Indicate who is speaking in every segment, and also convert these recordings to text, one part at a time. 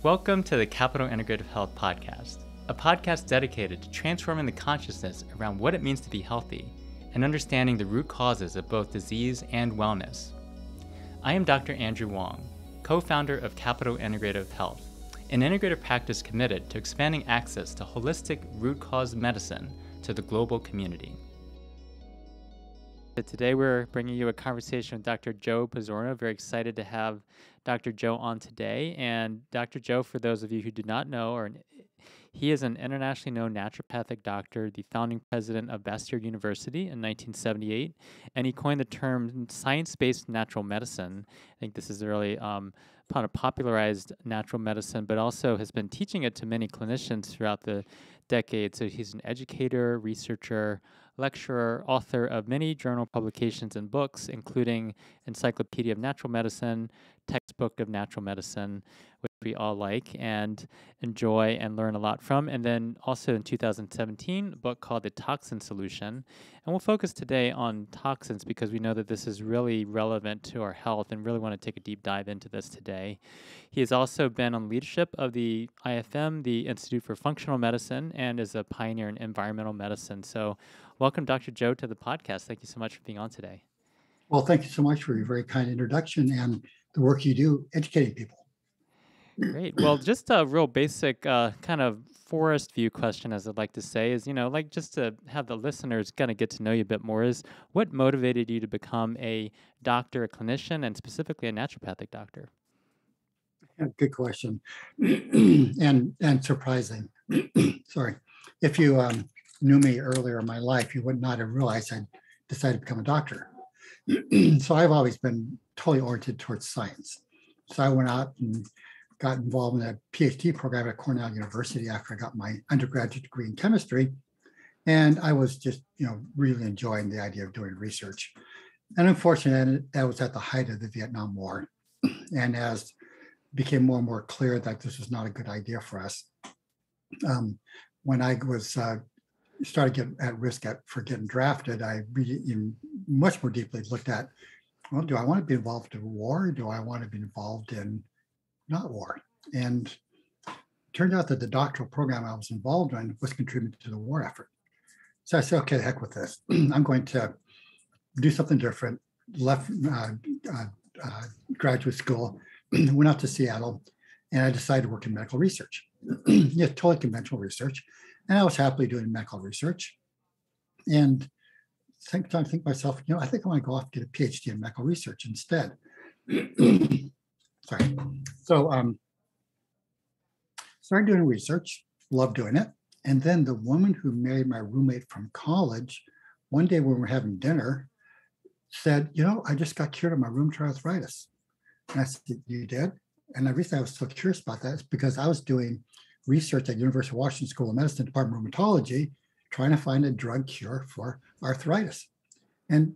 Speaker 1: Welcome to the Capital Integrative Health Podcast, a podcast dedicated to transforming the consciousness around what it means to be healthy and understanding the root causes of both disease and wellness. I am Dr. Andrew Wong, co-founder of Capital Integrative Health, an integrative practice committed to expanding access to holistic root cause medicine to the global community. Today we're bringing you a conversation with Dr. Joe Pizzorno. Very excited to have Dr. Joe on today. And Dr. Joe, for those of you who do not know, he is an internationally known naturopathic doctor, the founding president of Bastyr University in 1978, and he coined the term science-based natural medicine. I think this is really kind of popularized natural medicine, but also has been teaching it to many clinicians throughout the decades. So he's an educator, researcher, lecturer, author of many journal publications and books, including Encyclopedia of Natural Medicine, Textbook of Natural Medicine, which we all like and enjoy and learn a lot from. And then also in 2017, a book called The Toxin Solution. And we'll focus today on toxins because we know that this is really relevant to our health and really want to take a deep dive into this today. He has also been on leadership of the IFM, the Institute for Functional Medicine, and is a pioneer in environmental medicine. So welcome, Dr. Joe, to the podcast. Thank you so much for being on today.
Speaker 2: Well, thank you so much for your very kind introduction and the work you do educating people.
Speaker 1: Great. Well, just a real basic kind of forest view question, as I'd like to say, is, like just to have the listeners kind of get to know you a bit more, is what motivated you to become a doctor, a clinician, and specifically a naturopathic doctor?
Speaker 2: Yeah, good question. and surprising. Sorry. If you knew me earlier in my life, you would not have realized I decided to become a doctor. So I've always been totally oriented towards science. So I went out and got involved in a PhD program at Cornell University after I got my undergraduate degree in chemistry. And I was just, really enjoying the idea of doing research. And unfortunately, that was at the height of the Vietnam War. And as it became more and more clear that this was not a good idea for us, when I was started getting at risk for getting drafted, I really much more deeply looked at, well, do I want to be involved in war? Or do I want to be involved in not war? And it turned out that the doctoral program I was involved in was contributing to the war effort. So I said, okay, the heck with this. I'm going to do something different. Left graduate school, went out to Seattle, and I decided to work in medical research. Yeah, totally conventional research. And I was happily doing medical research. And think to myself, I think I want to go off and get a PhD in medical research instead. Sorry. So started doing research, loved doing it. And then the woman who married my roommate from college, one day when we were having dinner, said, I just got cured of my rheumatoid arthritis. And I said, you did? And the reason I was so curious about that is because I was doing research at University of Washington School of Medicine, Department of Rheumatology, trying to find a drug cure for arthritis. And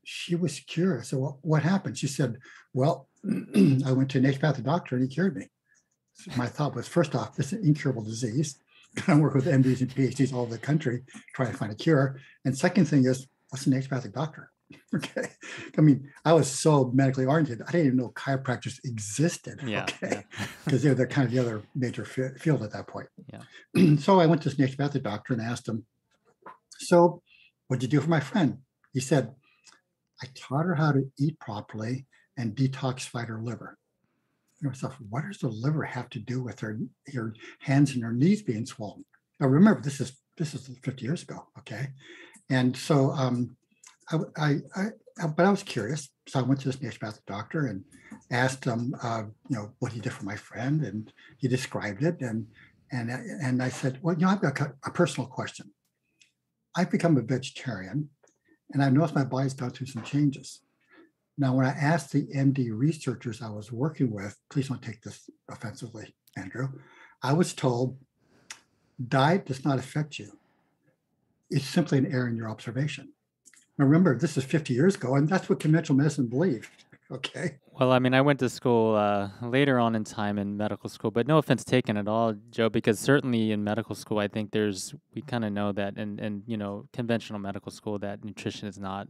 Speaker 2: she was curious. So what happened? She said, well, I went to a naturopathic doctor and he cured me. So my thought was, first off, this is an incurable disease. I work with MDs and PhDs all over the country trying to find a cure. And second thing is, what's a naturopathic doctor? Okay. I mean, I was so medically oriented. I didn't even know chiropractors existed.
Speaker 1: Yeah.
Speaker 2: Okay. Because they're kind of the other major field at that point.
Speaker 1: Yeah.
Speaker 2: So I went to this naturopathic doctor and asked him, so what'd you do for my friend? He said, I taught her how to eat properly and detoxify her liver. Myself, what does the liver have to do with her hands and her knees being swollen? Now remember, this is 50 years ago. Okay. And so but I was curious, so I went to this naturopathic doctor and asked him, what he did for my friend, and he described it, and I said, well, I've got a personal question. I've become a vegetarian, and I've noticed my body's gone through some changes. Now, when I asked the MD researchers I was working with, please don't take this offensively, Andrew, I was told, diet does not affect you. It's simply an error in your observation. Now, remember, this is 50 years ago, and that's what conventional medicine believed. Okay.
Speaker 1: Well, I mean, I went to school later on in time in medical school, but no offense taken at all, Joe, because certainly in medical school, I think we kind of know that in conventional medical school that nutrition is not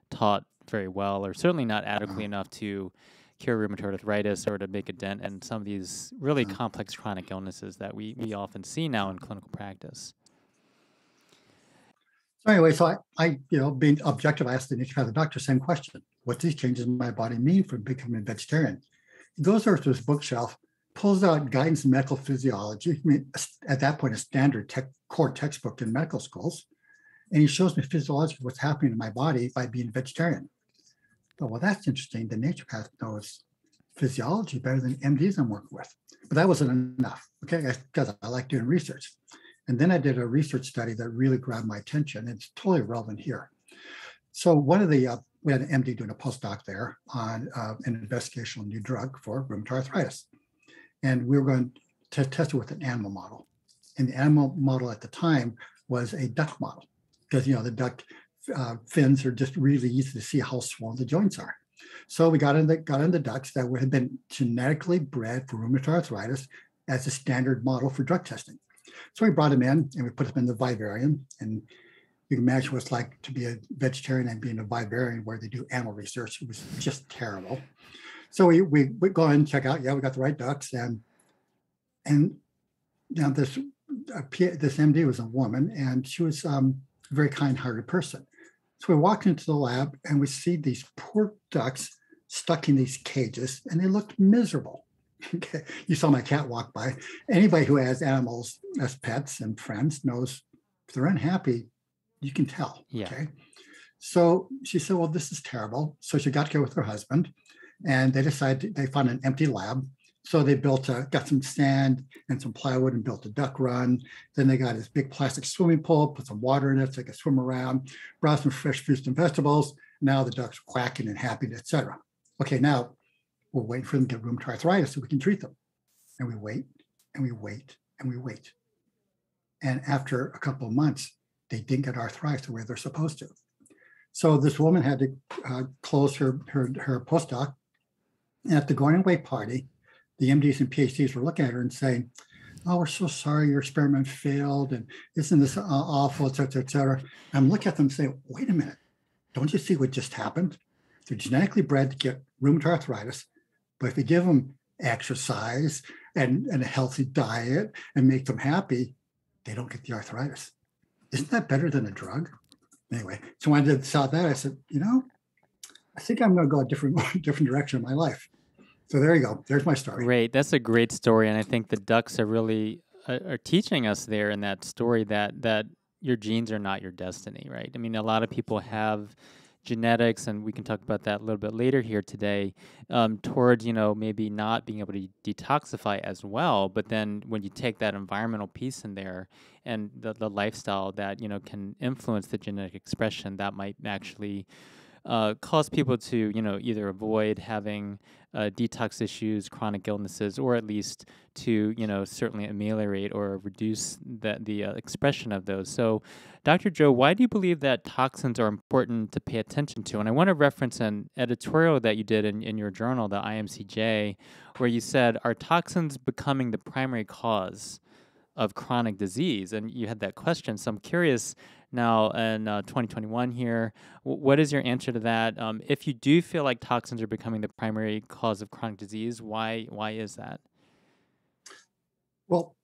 Speaker 1: taught very well, or certainly not adequately enough to cure rheumatoid arthritis or to make a dent in some of these really
Speaker 2: Uh,
Speaker 1: complex chronic illnesses that we often see now in clinical practice.
Speaker 2: So anyway, being objective, I asked the naturopathic doctor same question: what do these changes in my body mean for becoming a vegetarian? He goes over to his bookshelf, pulls out Guidance in Medical Physiology. I mean, at that point, a standard core textbook in medical schools, and he shows me physiologically what's happening in my body by being a vegetarian. But well, that's interesting. The naturopath knows physiology better than MDs I'm working with. But that wasn't enough, okay? Because I like doing research. And then I did a research study that really grabbed my attention. It's totally relevant here. So we had an MD doing a postdoc there on an investigational new drug for rheumatoid arthritis. And we were going to test it with an animal model. And the animal model at the time was a duck model, because the duck fins are just really easy to see how swollen the joints are. So we got in the ducks that had been genetically bred for rheumatoid arthritis as a standard model for drug testing. So we brought them in and we put them in the vivarium. And you can imagine what it's like to be a vegetarian and being a vivarium where they do animal research. It was just terrible. So we go in and check out, we got the right ducks. And now this MD was a woman, and she was a very kind-hearted person. So we walked into the lab and we see these poor ducks stuck in these cages, and they looked miserable. Okay. You saw my cat walk by. Anybody who has animals as pets and friends knows if they're unhappy, you can tell.
Speaker 1: Yeah.
Speaker 2: Okay. So she said, well, this is terrible. So she got together with her husband, and they found an empty lab. So they got some sand and some plywood and built a duck run. Then they got this big plastic swimming pool, put some water in it so they could swim around, brought some fresh fruits and vegetables. Now the ducks are quacking and happy, etc. Okay, now we're waiting for them to get rheumatoid arthritis so we can treat them. And we wait and we wait and we wait. And after a couple of months, they didn't get arthritis the way they're supposed to. So this woman had to close her postdoc. And at the going away party, the MDs and PhDs were looking at her and saying, oh, we're so sorry your experiment failed, and isn't this awful, et cetera, et cetera. And I'm looking at them and saying, wait a minute, don't you see what just happened? They're genetically bred to get rheumatoid arthritis, but if you give them exercise and a healthy diet and make them happy, they don't get the arthritis. Isn't that better than a drug? Anyway, so when I saw that, I said, I think I'm going to go a different direction in my life. So there you go. There's my story.
Speaker 1: Great. That's a great story. And I think the ducks are really are teaching us there in that story that your genes are not your destiny, right? I mean, a lot of people have genetics, and we can talk about that a little bit later here today, towards, maybe not being able to detoxify as well. But then when you take that environmental piece in there and the lifestyle that, can influence the genetic expression, that might actually cause people to, either avoid having detox issues, chronic illnesses, or at least to, certainly ameliorate or reduce the expression of those. So, Dr. Joe, why do you believe that toxins are important to pay attention to? And I want to reference an editorial that you did in your journal, the IMCJ, where you said, are toxins becoming the primary cause of chronic disease? And you had that question. So I'm curious now in 2021 here, what is your answer to that? If you do feel like toxins are becoming the primary cause of chronic disease, why is that?
Speaker 2: Well,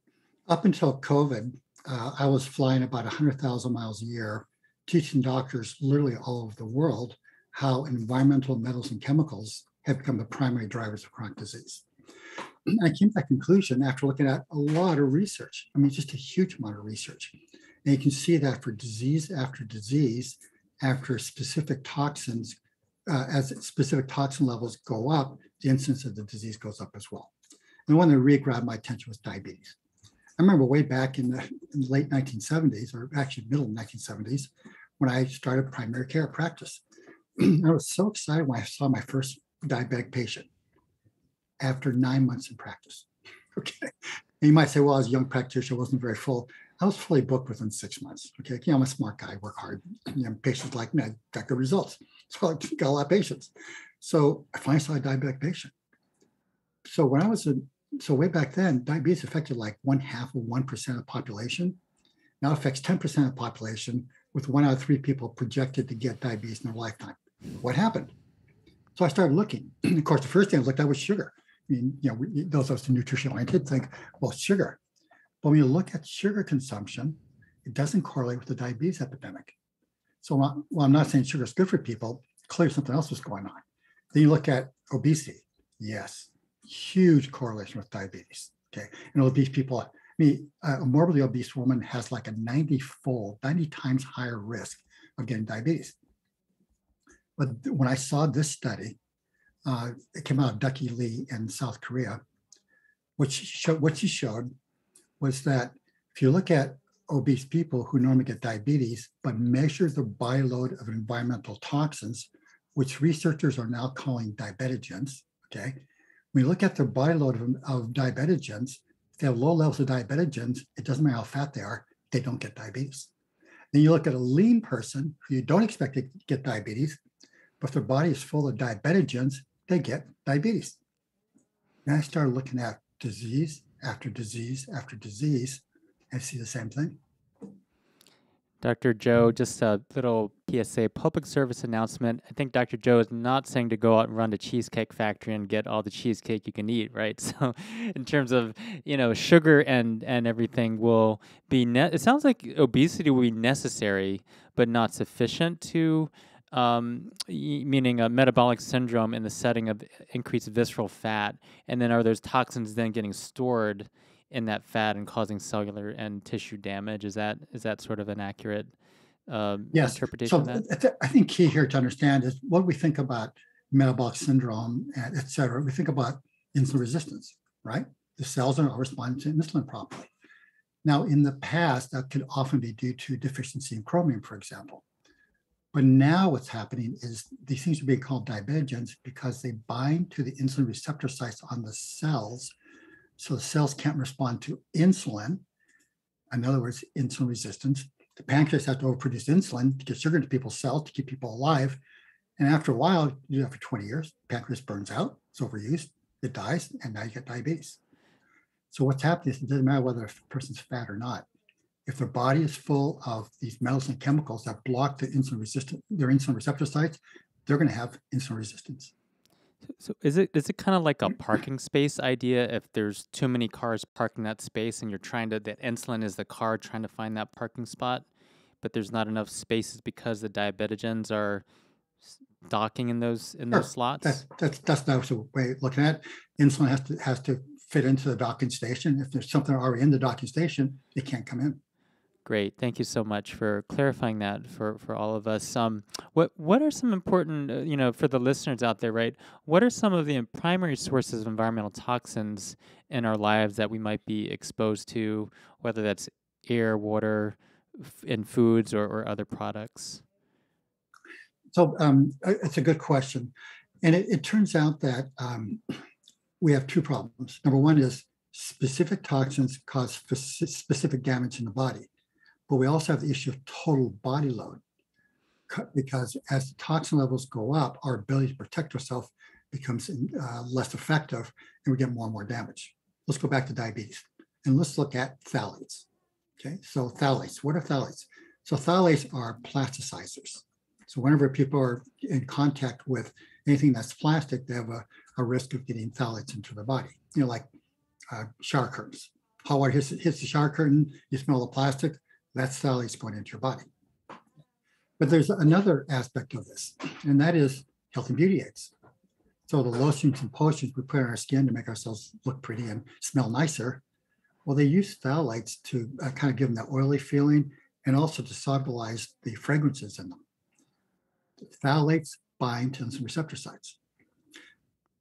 Speaker 2: up until COVID, I was flying about 100,000 miles a year, teaching doctors literally all over the world how environmental metals and chemicals have become the primary drivers of chronic disease. And I came to that conclusion after looking at a lot of research. I mean, just a huge amount of research. And you can see that for disease, after specific toxins, as specific toxin levels go up, the incidence of the disease goes up as well. And the one that really grabbed my attention was diabetes. I remember way back in the late 1970s, or actually middle 1970s, when I started primary care practice. I was so excited when I saw my first diabetic patient after 9 months in practice. Okay. And you might say, well, as a young practitioner, I wasn't very full. I was fully booked within 6 months. Okay. I'm a smart guy, work hard. Patients like me, I got good results. So I got a lot of patients. So I finally saw a diabetic patient. So way back then, diabetes affected like 0.5% of the population. Now it affects 10% of the population, with 1 out of 3 people projected to get diabetes in their lifetime. What happened? So I started looking. Of course, the first thing I looked at was sugar. I mean, those of us nutrition oriented think, well, sugar. But when you look at sugar consumption, it doesn't correlate with the diabetes epidemic. So while I'm not saying sugar is good for people, clearly something else was going on. Then you look at obesity. Yes, huge correlation with diabetes. Okay, and obese people, a morbidly obese woman has like a 90 times higher risk of getting diabetes. But when I saw this study, it came out of Ducky Lee in South Korea, what she showed was that if you look at obese people who normally get diabetes, but measure the body load of environmental toxins, which researchers are now calling diabetogens, okay? When you look at their body load of diabetogens, if they have low levels of diabetogens, it doesn't matter how fat they are, they don't get diabetes. Then you look at a lean person who you don't expect to get diabetes, but if their body is full of diabetogens, they get diabetes. And I started looking at disease after disease after disease, and see the same thing.
Speaker 1: Dr. Joe, just a little PSA public service announcement. I think Dr. Joe is not saying to go out and run the Cheesecake Factory and get all the cheesecake you can eat, right? So in terms of, sugar and everything will be, it sounds like obesity will be necessary, but not sufficient to, meaning a metabolic syndrome in the setting of increased visceral fat. And then are those toxins then getting stored in that fat and causing cellular and tissue damage? Is that sort of an accurate
Speaker 2: yes.
Speaker 1: interpretation of that?
Speaker 2: I think key here to understand is what we think about metabolic syndrome, and et cetera. We think about insulin resistance, right? The cells are not responding to insulin properly. Now, in the past, that could often be due to deficiency in chromium, for example. But now what's happening is these things are being called diabetogens because they bind to the insulin receptor sites on the cells. So the cells can't respond to insulin. In other words, insulin resistance. The pancreas has to overproduce insulin to get sugar into people's cells to keep people alive. And after a while, you do that for 20 years, pancreas burns out, it's overused, it dies, and now you get diabetes. So what's happening is it doesn't matter whether a person's fat or not. If their body is full of these metals and chemicals that block their insulin receptor sites, they're going to have insulin resistance.
Speaker 1: So is it kind of like a parking space idea? If there's too many cars parked in that space and you're that insulin is the car trying to find that parking spot, but there's not enough spaces because the diabetogens are docking in those slots?
Speaker 2: That's not the way of looking at it. Insulin has to fit into the docking station. If there's something already in the docking station, it can't come in.
Speaker 1: Great. Thank you so much for clarifying that for all of us. What are some important, for the listeners out there, right? What are some of the primary sources of environmental toxins in our lives that we might be exposed to, whether that's air, water, in foods or other products?
Speaker 2: So it's a good question. And it turns out that we have two problems. Number one is specific toxins cause specific damage in the body. But we also have the issue of total body load, because as the toxin levels go up, our ability to protect ourselves becomes less effective, and we get more and more damage. Let's go back to diabetes, and let's look at phthalates. Okay, so phthalates, what are phthalates? So phthalates are plasticizers. So whenever people are in contact with anything that's plastic, they have a risk of getting phthalates into their body. Like shower curtains. Hot water hits the shower curtain, you smell the plastic, that's phthalates going into your body. But there's another aspect of this, and that is health and beauty aids. So the lotions and potions we put on our skin to make ourselves look pretty and smell nicer, well, they use phthalates to kind of give them that oily feeling and also to solubilize the fragrances in them. The phthalates bind to insulin receptor sites.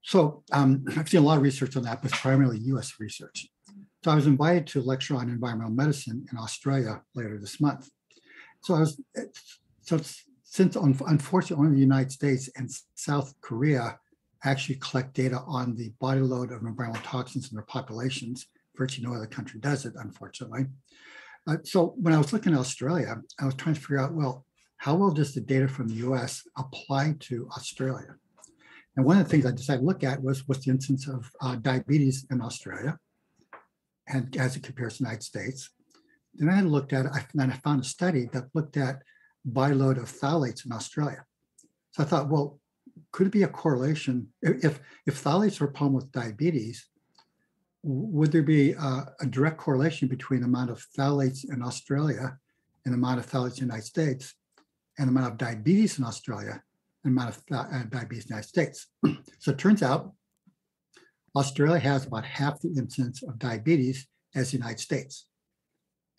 Speaker 2: So I've seen a lot of research on that, but primarily US research. So I was invited to lecture on environmental medicine in Australia later this month. Since unfortunately only the United States and South Korea actually collect data on the body load of environmental toxins in their populations, virtually no other country does it, unfortunately. So when I was looking at Australia, I was trying to figure out, well, how well does the data from the US apply to Australia? And one of the things I decided to look at was what's the incidence of diabetes in Australia, and as it compares to the United States. Then I looked at it, and I found a study that looked at body load of phthalates in Australia. So I thought, well, could it be a correlation? If phthalates are a problem with diabetes, would there be a direct correlation between the amount of phthalates in Australia and the amount of phthalates in the United States and the amount of diabetes in Australia and the amount of diabetes in the United States? So it turns out Australia has about half the incidence of diabetes as the United States,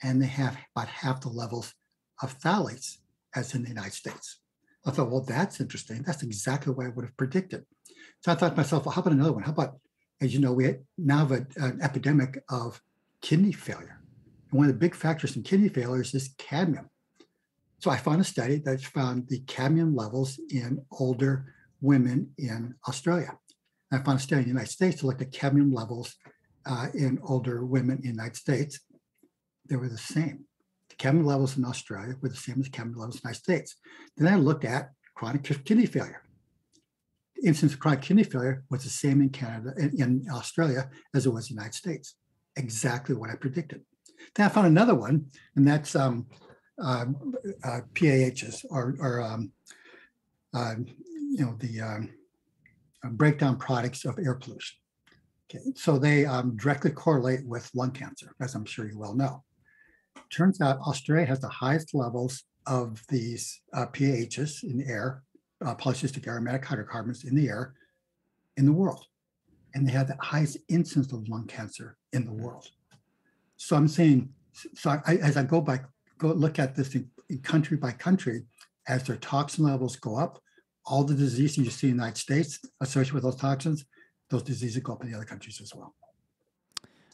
Speaker 2: and they have about half the levels of phthalates as in the United States. I thought, well, that's interesting. That's exactly what I would have predicted. So I thought to myself, well, how about another one? How about, as you know, we now have an epidemic of kidney failure. And one of the big factors in kidney failures is cadmium. So I found a study that found the cadmium levels in older women in Australia. I found a study in the United States that looked at cadmium levels in older women in the United States. They were the same. The cadmium levels in Australia were the same as cadmium levels in the United States. Then I looked at chronic kidney failure. The incidence of chronic kidney failure was the same in Canada, in Australia, as it was in the United States. Exactly what I predicted. Then I found another one, and that's PAHs, or the breakdown products of air pollution. Okay, so they directly correlate with lung cancer, as I'm sure you well know. Turns out Australia has the highest levels of these PAHs in the air, polycystic aromatic hydrocarbons in the air, in the world. And they have the highest incidence of lung cancer in the world. So I'm saying, as I go look at this in country by country, as their toxin levels go up, all the diseases you see in the United States associated with those toxins, those diseases go up in the other countries as well.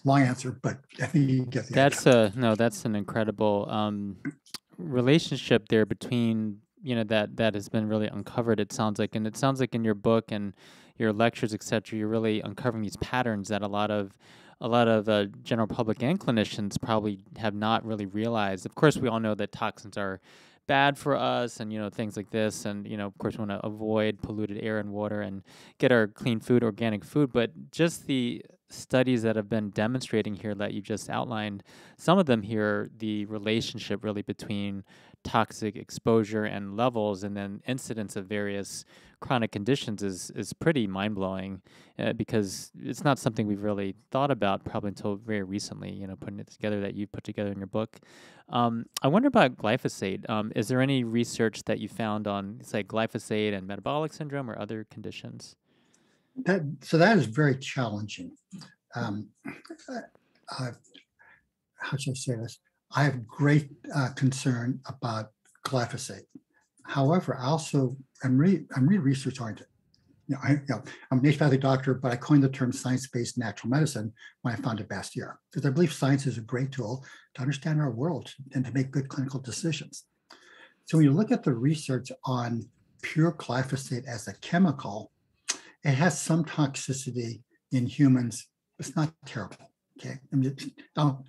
Speaker 2: Long answer, but I think you get the idea.
Speaker 1: That's an incredible relationship there between, that has been really uncovered, it sounds like. And it sounds like in your book and your lectures, etc., you're really uncovering these patterns that a lot of general public and clinicians probably have not really realized. Of course, we all know that toxins are bad for us and, things like this. And, of course, we want to avoid polluted air and water and get our clean food, organic food. But just the studies that have been demonstrating here that you just outlined, some of them here, the relationship really between toxic exposure and levels and then incidence of various chronic conditions is pretty mind-blowing, because it's not something we've really thought about probably until very recently, putting it together, that you put together in your book. I wonder about glyphosate. Is there any research that you found on, say, glyphosate and metabolic syndrome or other conditions?
Speaker 2: That is very challenging. How should I say this? I have great concern about glyphosate. However, I also I'm really research oriented. I'm a naturopathic doctor, but I coined the term science-based natural medicine when I founded Bastyr, because I believe science is a great tool to understand our world and to make good clinical decisions. So when you look at the research on pure glyphosate as a chemical, it has some toxicity in humans. It's not terrible. Okay, I don't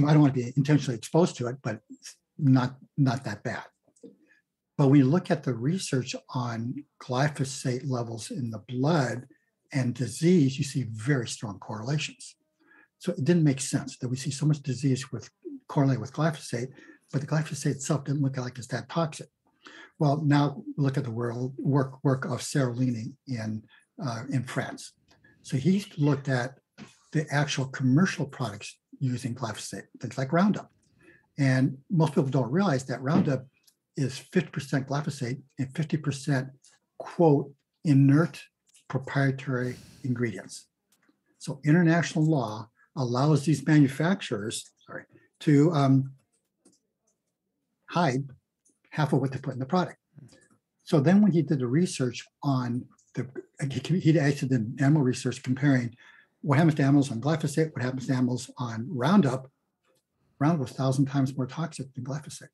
Speaker 2: want to be intentionally exposed to it, but it's not that bad. But when you look at the research on glyphosate levels in the blood and disease, you see very strong correlations. So it didn't make sense that we see so much disease correlated with glyphosate, but the glyphosate itself didn't look like it's that toxic. Well, now look at the work of Serolini in France. So he looked at the actual commercial products using glyphosate, things like Roundup. And most people don't realize that Roundup is 50% glyphosate and 50%, quote, inert proprietary ingredients. So international law allows these manufacturers, to hide half of what they put in the product. So then when he did the research on he actually did animal research comparing what happens to animals on glyphosate, what happens to animals on Roundup. Roundup was 1,000 times more toxic than glyphosate.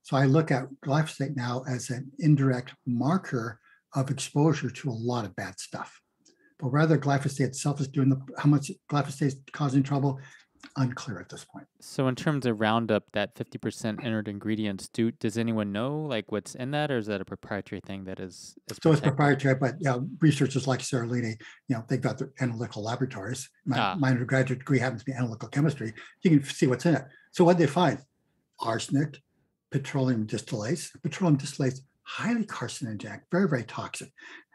Speaker 2: So I look at glyphosate now as an indirect marker of exposure to a lot of bad stuff. But whether glyphosate itself is how much glyphosate is causing trouble, unclear at this point.
Speaker 1: So in terms of Roundup, that 50% inert ingredients, does anyone know like what's in that, or is that a proprietary thing that is
Speaker 2: so it's proprietary, but researchers like Serolini, they've got their analytical laboratories. My undergraduate degree happens to be analytical chemistry. You can see what's in it. So what they find? Arsenic, petroleum distillates. Petroleum distillates highly carcinogenic, very, very toxic.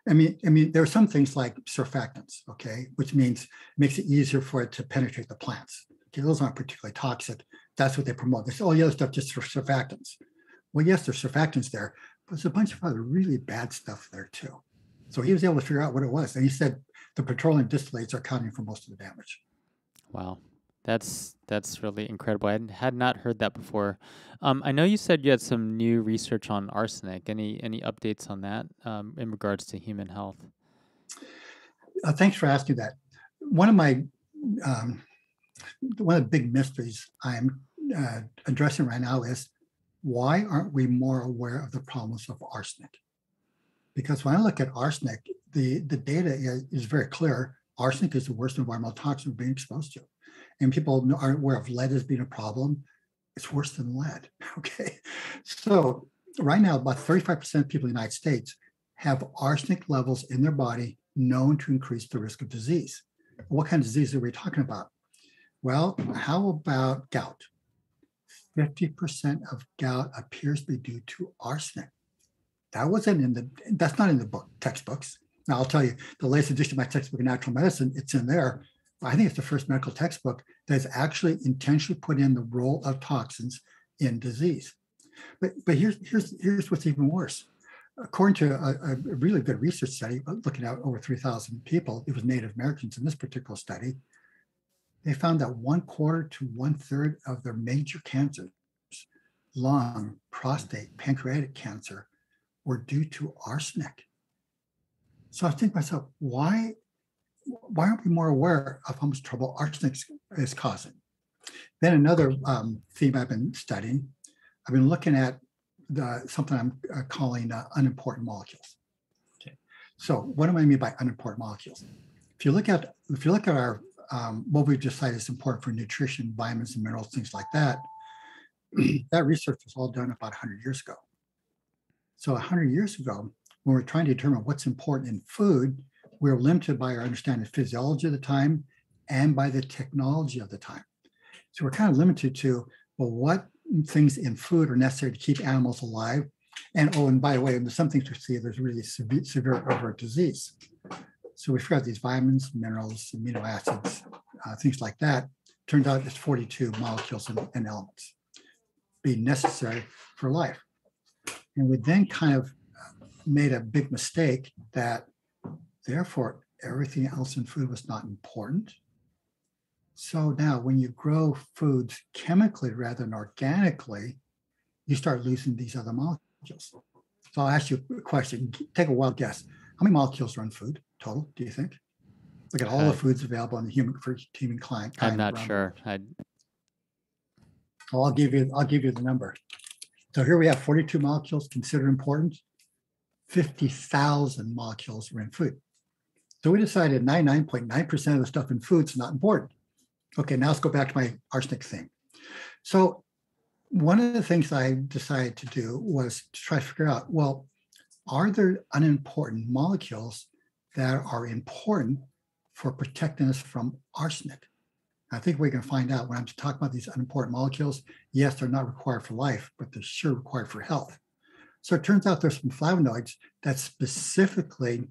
Speaker 2: There are some things like surfactants, okay, which means makes it easier for it to penetrate the plants. Okay, those aren't particularly toxic. That's what they promote. They say, oh, the other stuff just for surfactants. Well, yes, there's surfactants there, but there's a bunch of other really bad stuff there too. So he was able to figure out what it was. And he said the petroleum distillates are accounting for most of the damage.
Speaker 1: Wow. That's really incredible. I had not heard that before. I know you said you had some new research on arsenic. Any updates on that in regards to human health?
Speaker 2: Thanks for asking that. One of my um, one of the big mysteries I'm addressing right now is why aren't we more aware of the problems of arsenic? Because when I look at arsenic, the data is very clear. Arsenic is the worst environmental toxin we're being exposed to. And people aren't aware of lead as being a problem. It's worse than lead. Okay. So right now, about 35% of people in the United States have arsenic levels in their body known to increase the risk of disease. What kind of disease are we talking about? Well, how about gout? 50% of gout appears to be due to arsenic. That's not in the book textbooks. Now I'll tell you, the latest edition of my textbook in natural medicine, it's in there. I think it's the first medical textbook that's actually intentionally put in the role of toxins in disease. But here's what's even worse. According to a really good research study, looking at over 3,000 people, it was Native Americans in this particular study, they found that 1/4 to 1/3 of their major cancers, lung, prostate, pancreatic cancer, were due to arsenic. So I think to myself, why aren't we more aware of how much trouble arsenic is causing? Then another theme I've been studying, I've been looking at something I'm calling unimportant molecules. Okay. So what do I mean by unimportant molecules? If you look at our what we've decided is important for nutrition, vitamins and minerals, things like that, that research was all done about 100 years ago. So 100 years ago, when we're trying to determine what's important in food, we were limited by our understanding of physiology of the time and by the technology of the time. So we're kind of limited to, well, what things in food are necessary to keep animals alive? And by the way, there's some things we see, there's really severe overt disease. So we figured out these vitamins, minerals, amino acids, things like that. Turns out it's 42 molecules and elements being necessary for life. And we then kind of made a big mistake that therefore everything else in food was not important. So now when you grow foods chemically rather than organically, you start losing these other molecules. So I'll ask you a question, take a wild guess. How many molecules are in food total, do you think? Look at all the foods available in the human client.
Speaker 1: I'm not sure.
Speaker 2: I'll give you the number. So here we have 42 molecules considered important. 50,000 molecules are in food. So we decided 99.9% of the stuff in food is not important. Okay, now let's go back to my arsenic thing. So one of the things I decided to do was to try to figure out, well, are there unimportant molecules that are important for protecting us from arsenic? I think we can find out when I'm talking about these unimportant molecules. Yes, they're not required for life, but they're sure required for health. So it turns out there's some flavonoids that specifically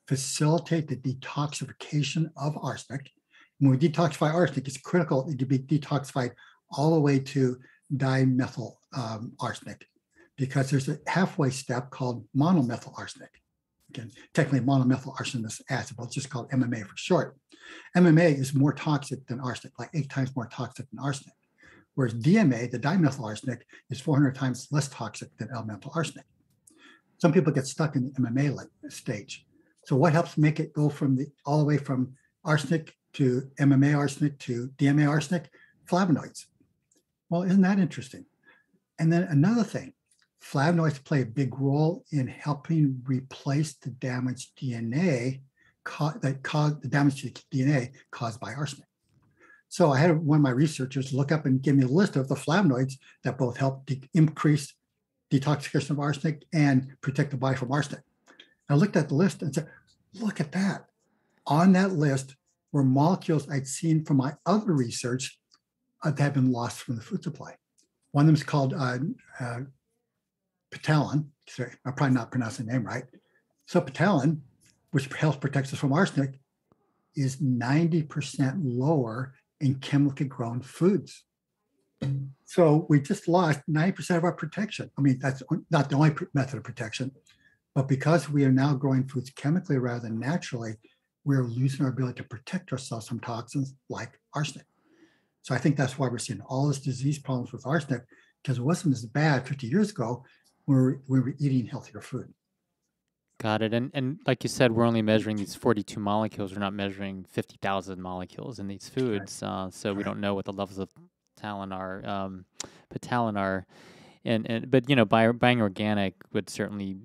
Speaker 2: facilitate the detoxification of arsenic. When we detoxify arsenic, it's critical to be detoxified all the way to dimethyl arsenic, because there's a halfway step called monomethyl arsenic. Again, technically monomethyl arsenous acid, but it's just called MMA for short. MMA is more toxic than arsenic, like 8 times more toxic than arsenic. Whereas DMA, the dimethyl arsenic, is 400 times less toxic than elemental arsenic. Some people get stuck in the MMA stage. So what helps make it go all the way from arsenic to MMA arsenic to DMA arsenic? Flavonoids. Well, isn't that interesting? And then another thing, flavonoids play a big role in helping replace the damaged DNA the damage to the DNA caused by arsenic. So I had one of my researchers look up and give me a list of the flavonoids that both help increase detoxification of arsenic and protect the body from arsenic. I looked at the list and said, look at that. On that list were molecules I'd seen from my other research that had been lost from the food supply. One of them is called Ptyalin, sorry, I'm probably not pronouncing the name right. So ptyalin, which helps protect us from arsenic, is 90% lower in chemically grown foods. So we just lost 90% of our protection. I mean, that's not the only method of protection, but because we are now growing foods chemically rather than naturally, we're losing our ability to protect ourselves from toxins like arsenic. So I think that's why we're seeing all this disease problems with arsenic, because it wasn't as bad 50 years ago when we were eating healthier food.
Speaker 1: Got it. And like you said, we're only measuring these 42 molecules. We're not measuring 50,000 molecules in these
Speaker 2: Right.
Speaker 1: foods. So we
Speaker 2: Right.
Speaker 1: don't know what the levels of ptyalin are. And but buying organic would certainly,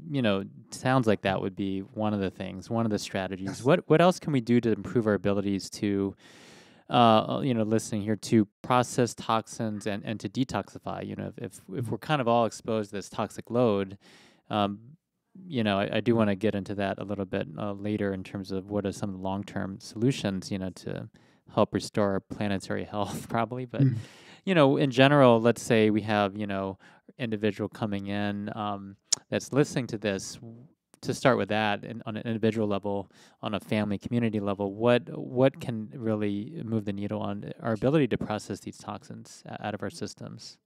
Speaker 1: sounds like that would be one of the things, one of the strategies.
Speaker 2: Yes.
Speaker 1: What else can we do to improve our abilities to listening here, to process toxins and to detoxify? If we're kind of all exposed to this toxic load, um, I do want to get into that a little bit later in terms of what are some of the long-term solutions, to help restore our planetary health, probably. But,
Speaker 2: Mm.
Speaker 1: in general, let's say we have, individual coming in that's listening to this. To start with that, and on an individual level, on a family community level, what can really move the needle on our ability to process these toxins out of our systems?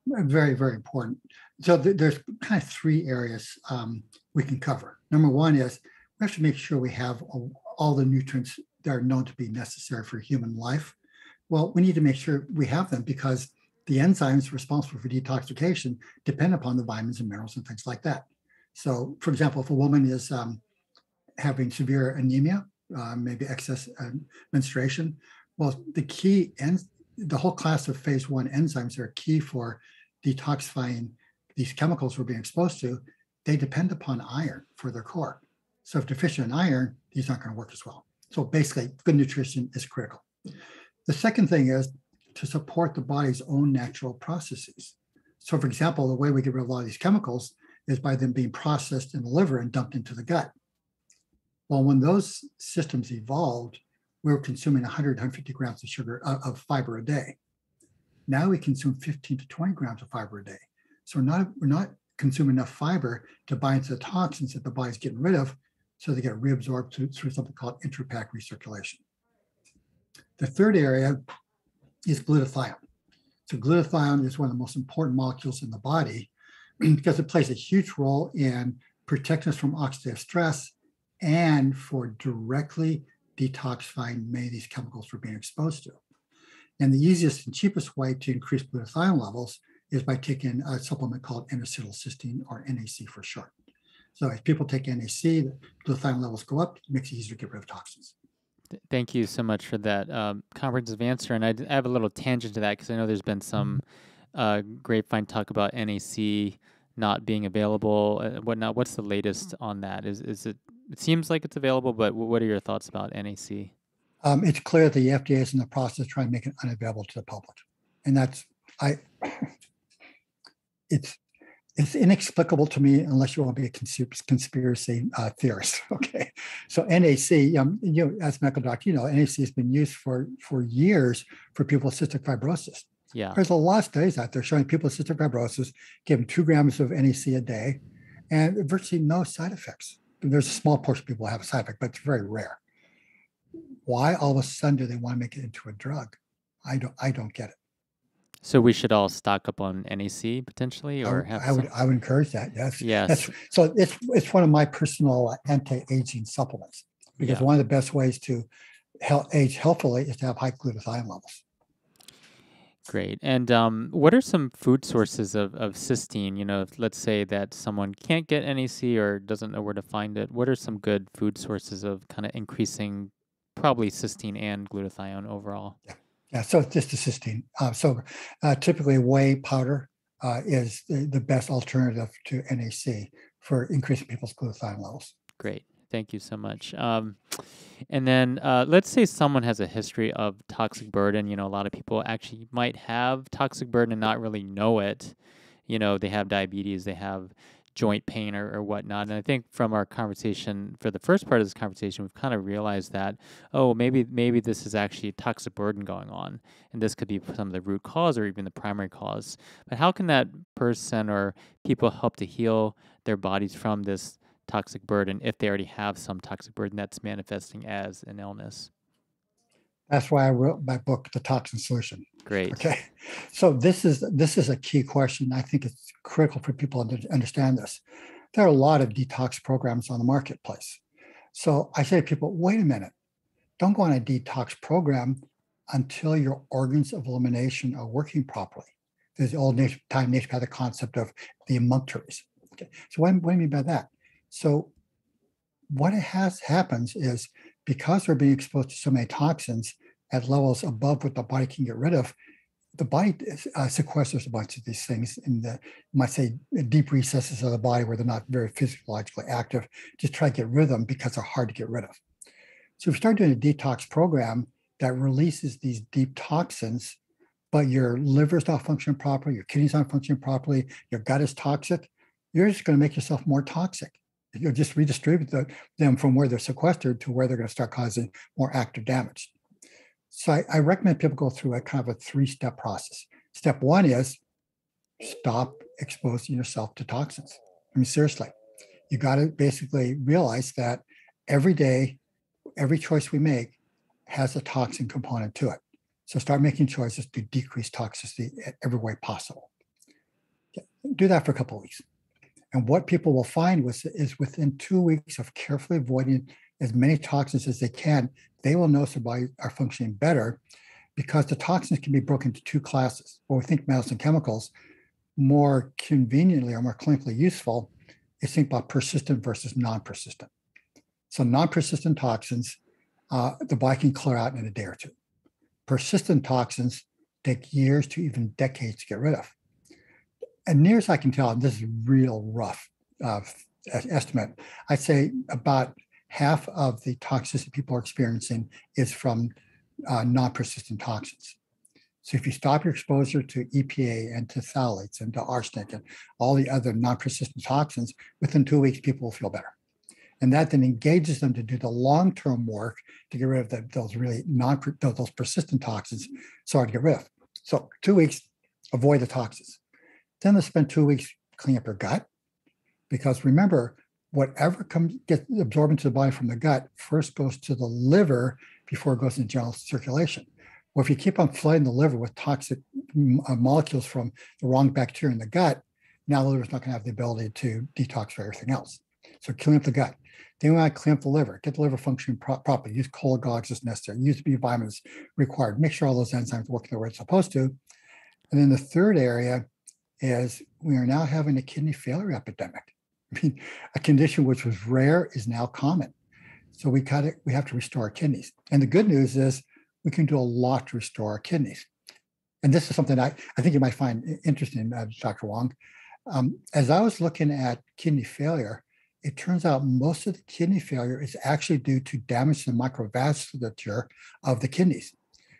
Speaker 2: Very, very important. So there's kind of three areas we can cover. Number one is we have to make sure we have all the nutrients that are known to be necessary for human life. Well, we need to make sure we have them because the enzymes responsible for detoxification depend upon the vitamins and minerals and things like that. So, for example, if a woman is having severe anemia, maybe excess menstruation, well, the whole class of phase one enzymes are key for detoxifying these chemicals we're being exposed to. They depend upon iron for their core. So if deficient in iron, these aren't going to work as well. So basically, good nutrition is critical. The second thing is to support the body's own natural processes. So for example, the way we get rid of a lot of these chemicals is by them being processed in the liver and dumped into the gut. Well, when those systems evolved, we were consuming 100, 150 grams of sugar of fiber a day. Now we consume 15 to 20 grams of fiber a day. So we're not consuming enough fiber to bind to the toxins that the body's getting rid of, so they get reabsorbed through something called intrahepatic recirculation. The third area is glutathione. So glutathione is one of the most important molecules in the body because it plays a huge role in protecting us from oxidative stress and for directly detoxifying many of these chemicals we're being exposed to. And the easiest and cheapest way to increase glutathione levels is by taking a supplement called N-acetylcysteine, or NAC for short. So if people take NAC, the glutathione levels go up, it makes it easier to get rid of toxins.
Speaker 1: Thank you so much for that comprehensive answer. And I have a little tangent to that because I know there's been some grapevine talk about NAC not being available and whatnot. What's the latest on that? Is it? It seems like it's available, but what are your thoughts about NAC?
Speaker 2: It's clear the FDA is in the process of trying to make it unavailable to the public, and it's inexplicable to me unless you want to be a conspiracy theorist. Okay, so NAC, as a medical doctor, NAC has been used for years for people with cystic fibrosis.
Speaker 1: Yeah.
Speaker 2: There's a lot of studies out there showing people with cystic fibrosis give them 2 grams of NAC a day, and virtually no side effects. There's a small portion of people who have a side effect, but it's very rare. Why all of a sudden do they want to make it into a drug? I don't get it.
Speaker 1: So we should all stock up on NAC potentially, or
Speaker 2: I would encourage that. Yes.
Speaker 1: Yes.
Speaker 2: So it's one of my personal anti-aging supplements because one of the best ways to age healthfully is to have high glutathione levels.
Speaker 1: Great. And what are some food sources of cysteine? If, let's say that someone can't get NAC or doesn't know where to find it. What are some good food sources of kind of increasing probably cysteine and glutathione overall?
Speaker 2: Yeah. So it's just the cysteine. Typically whey powder is the best alternative to NAC for increasing people's glutathione levels.
Speaker 1: Great. Thank you so much. And then let's say someone has a history of toxic burden. A lot of people actually might have toxic burden and not really know it. They have diabetes, they have joint pain or whatnot. And I think from our conversation for the first part of this conversation, we've kind of realized that, oh, maybe this is actually a toxic burden going on, and this could be some of the root cause or even the primary cause. But how can that person or people help to heal their bodies from this toxic burden if they already have some toxic burden that's manifesting as an illness?
Speaker 2: That's why I wrote my book, The Toxin Solution.
Speaker 1: Great.
Speaker 2: Okay. So this is a key question. I think it's critical for people to understand this. There are a lot of detox programs on the marketplace. So I say to people, wait a minute, don't go on a detox program until your organs of elimination are working properly. There's the old time naturopathic concept of the emunctories. Okay. So what do I mean by that? So what happens is, because we're being exposed to so many toxins at levels above what the body can get rid of, the body sequesters a bunch of these things in the, you might say, deep recesses of the body where they're not very physiologically active, just try to get rid of them because they're hard to get rid of. So if you start doing a detox program that releases these deep toxins, but your liver's not functioning properly, your kidneys aren't functioning properly, your gut is toxic, you're just going to make yourself more toxic. You'll just redistribute them from where they're sequestered to where they're going to start causing more active damage. So I recommend people go through a kind of a 3-step process. Step 1 is stop exposing yourself to toxins. I mean, seriously, you got to basically realize that every day, every choice we make has a toxin component to it. So start making choices to decrease toxicity in every way possible. Do that for a couple of weeks. And what people will find is within 2 weeks of carefully avoiding as many toxins as they can, they will notice their bodies are functioning better, because the toxins can be broken into 2 classes. What we think metals and chemicals, more conveniently or more clinically useful, is think about persistent versus non-persistent. So non-persistent toxins, the body can clear out in a day or 2. Persistent toxins take years to even decades to get rid of. And near as I can tell, and this is real rough estimate, I'd say about half of the toxicity people are experiencing is from non-persistent toxins. So if you stop your exposure to EPA and to phthalates and to arsenic and all the other non-persistent toxins, within 2 weeks, people will feel better. And that then engages them to do the long-term work to get rid of those persistent toxins, so hard to get rid of. So 2 weeks, avoid the toxins. Then they spend 2 weeks cleaning up your gut, because remember, whatever gets absorbed into the body from the gut first goes to the liver before it goes into general circulation. Well, if you keep on flooding the liver with toxic molecules from the wrong bacteria in the gut, now the liver's not going to have the ability to detox for everything else. So clean up the gut. Then we want to clean up the liver, get the liver functioning properly, use cholagogues as necessary, use B vitamins required, make sure all those enzymes work the way it's supposed to. And then the third area is we are now having a kidney failure epidemic. I mean, a condition which was rare is now common. So we have to restore our kidneys. And the good news is we can do a lot to restore our kidneys. And this is something I think you might find interesting, Dr. Wong. As I was looking at kidney failure, it turns out most of the kidney failure is actually due to damage to the microvasculature of the kidneys.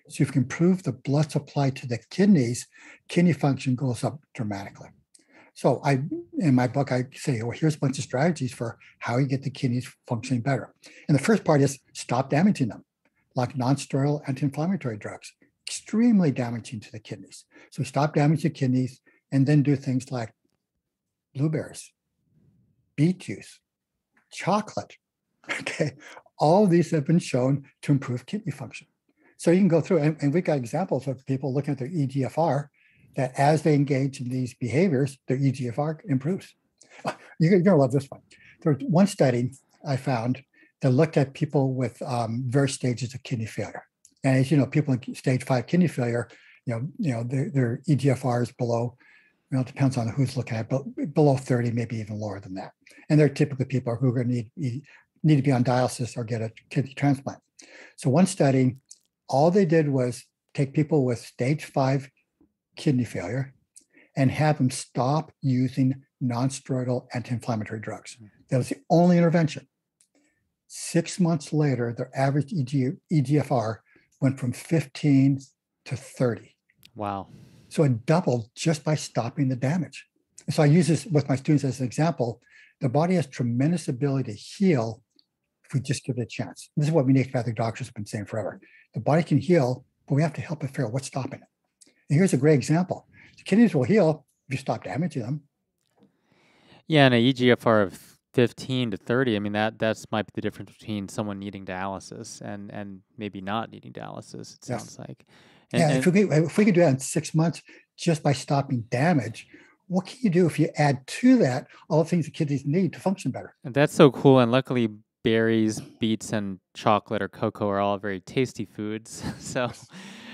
Speaker 2: So if you can improve the blood supply to the kidneys, kidney function goes up dramatically. So in my book, I say, well, here's a bunch of strategies for how you get the kidneys functioning better. And the first part is stop damaging them, like non-steroidal anti-inflammatory drugs, extremely damaging to the kidneys. So stop damaging the kidneys, and then do things like blueberries, beet juice, chocolate. Okay, all of these have been shown to improve kidney function. So you can go through, and we've got examples of people looking at their EGFR, that as they engage in these behaviors, their EGFR improves. You're going to love this one. There was one study I found that looked at people with various stages of kidney failure. And as you know, people in stage 5 kidney failure, their EGFR is below, it depends on who's looking at it, but below 30, maybe even lower than that. And they're typically people who are going to need to be on dialysis or get a kidney transplant. So one study, all they did was take people with stage 5 kidney failure and have them stop using non-steroidal anti-inflammatory drugs. That was the only intervention. 6 months later, their average EGFR went from 15 to 30.
Speaker 1: Wow.
Speaker 2: So it doubled just by stopping the damage. So I use this with my students as an example. The body has tremendous ability to heal if we just give it a chance. This is what we naturopathic doctors have been saying forever. The body can heal, but we have to help it figure out what's stopping it. And here's a great example. The kidneys will heal if you stop damaging them.
Speaker 1: Yeah, and a EGFR of 15 to 30. I mean, that's might be the difference between someone needing dialysis and maybe not needing dialysis. It
Speaker 2: Yes.
Speaker 1: sounds like.
Speaker 2: Yeah,
Speaker 1: And
Speaker 2: if we could do that in 6 months just by stopping damage, what can you do if you add to that all the things the kidneys need to function better?
Speaker 1: that's so cool. And luckily, berries, beets, and chocolate or cocoa are all very tasty foods. So
Speaker 2: Yes.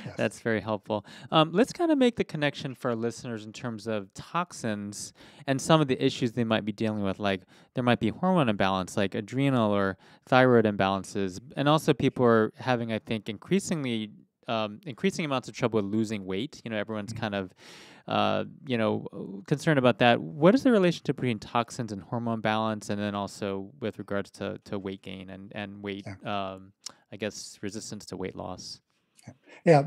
Speaker 2: Yes.
Speaker 1: that's very helpful. Let's kind of make the connection for our listeners in terms of toxins and some of the issues they might be dealing with. Like there might be hormone imbalance, like adrenal or thyroid imbalances. And also people are having, I think, increasing amounts of trouble with losing weight. Everyone's kind of concerned about that. What is the relationship between toxins and hormone balance, and then also with regards to weight gain and weight,
Speaker 2: Yeah.
Speaker 1: I guess, resistance to weight loss?
Speaker 2: Yeah,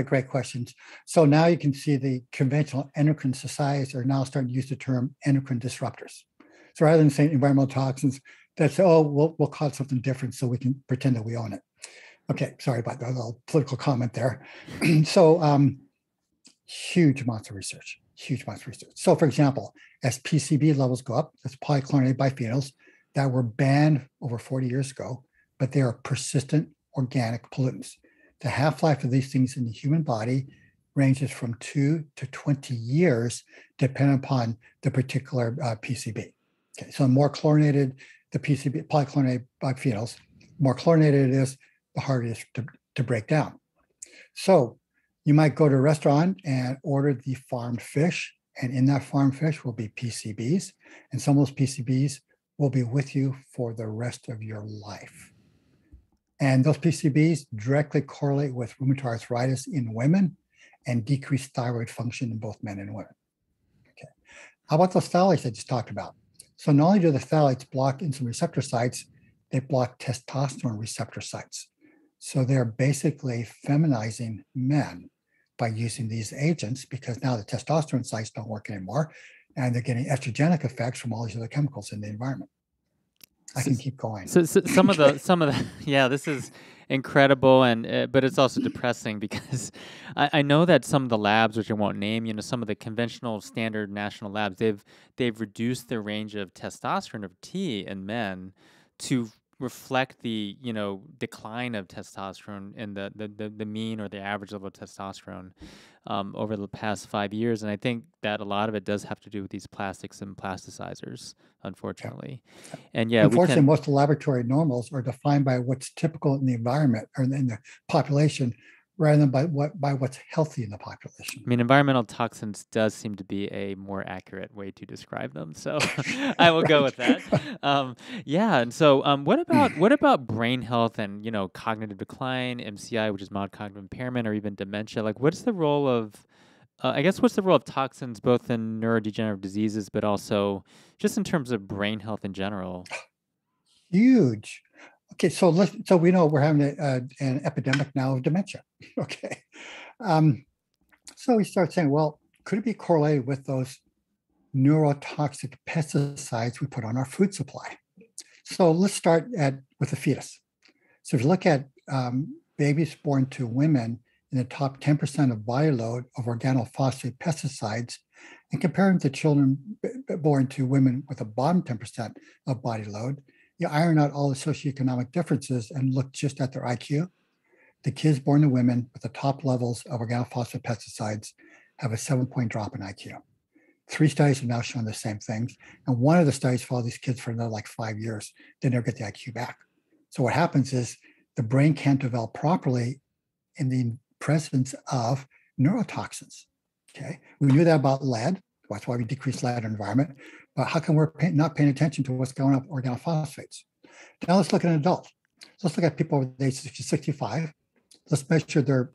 Speaker 2: great questions. So now you can see the conventional endocrine societies are now starting to use the term endocrine disruptors. So rather than saying environmental toxins, that's, we'll call it something different so we can pretend that we own it. Okay, sorry about that little political comment there. So huge amounts of research. So for example, as PCB levels go up, that's polychlorinated biphenyls that were banned over 40 years ago, but they are persistent organic pollutants. The half-life of these things in the human body ranges from 2 to 20 years, depending upon the particular PCB. Okay, so the more chlorinated the PCB, polychlorinated biphenyls, the more chlorinated it is, the harder it is to break down. So you might go to a restaurant and order the farmed fish, and in that farmed fish will be PCBs, and some of those PCBs will be with you for the rest of your life. And those PCBs directly correlate with rheumatoid arthritis in women and decreased thyroid function in both men and women. Okay. How about those phthalates I just talked about? So not only do the phthalates block insulin receptor sites, they block testosterone receptor sites. So they're basically feminizing men by using these agents, because now the testosterone sites don't work anymore, and they're getting estrogenic effects from all these other chemicals in the environment. I can keep going.
Speaker 1: So some of the yeah, this is incredible, and but it's also depressing because I know that some of the labs, which I won't name, some of the conventional standard national labs, they've reduced the range of testosterone of T in men to reflect the decline of testosterone in the mean or the average level of testosterone over the past 5 years. And I think that a lot of it does have to do with these plastics and plasticizers, unfortunately.
Speaker 2: Yeah.
Speaker 1: And yeah,
Speaker 2: unfortunately, most of the laboratory normals are defined by what's typical in the environment or in the population, rather than by what's healthy in the population.
Speaker 1: I mean, environmental toxins does seem to be a more accurate way to describe them, so I will go with that. Yeah, and so what about brain health and cognitive decline, MCI, which is mild cognitive impairment, or even dementia? Like, what's the role of what's the role of toxins both in neurodegenerative diseases, but also just in terms of brain health in general?
Speaker 2: Huge. Okay, so we know we're having an epidemic now of dementia. Okay, so we start saying, well, could it be correlated with those neurotoxic pesticides we put on our food supply? So let's start with the fetus. So if you look at babies born to women in the top 10% of body load of organophosphate pesticides, and compare them to children born to women with a bottom 10% of body load, you iron out all the socioeconomic differences and look just at their IQ. The kids born to women with the top levels of organophosphate pesticides have a 7-point drop in IQ. 3 studies have now shown the same things. And one of the studies followed these kids for another 5 years. They never get the IQ back. So what happens is the brain can't develop properly in the presence of neurotoxins. Okay, we knew that about lead. That's why we decrease lead in the environment. But how come we're not paying attention to what's going on with organophosphates? Now let's look at an adult. Let's look at people over the age of 65. Let's measure their